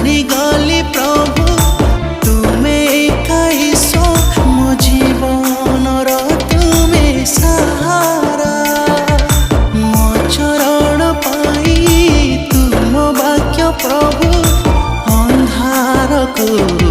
हारी गली प्रभु तुमे काईसो मो जीवन रो तुमे सहारा मो चरण पाई तुम वाक्य प्रभु अंधार को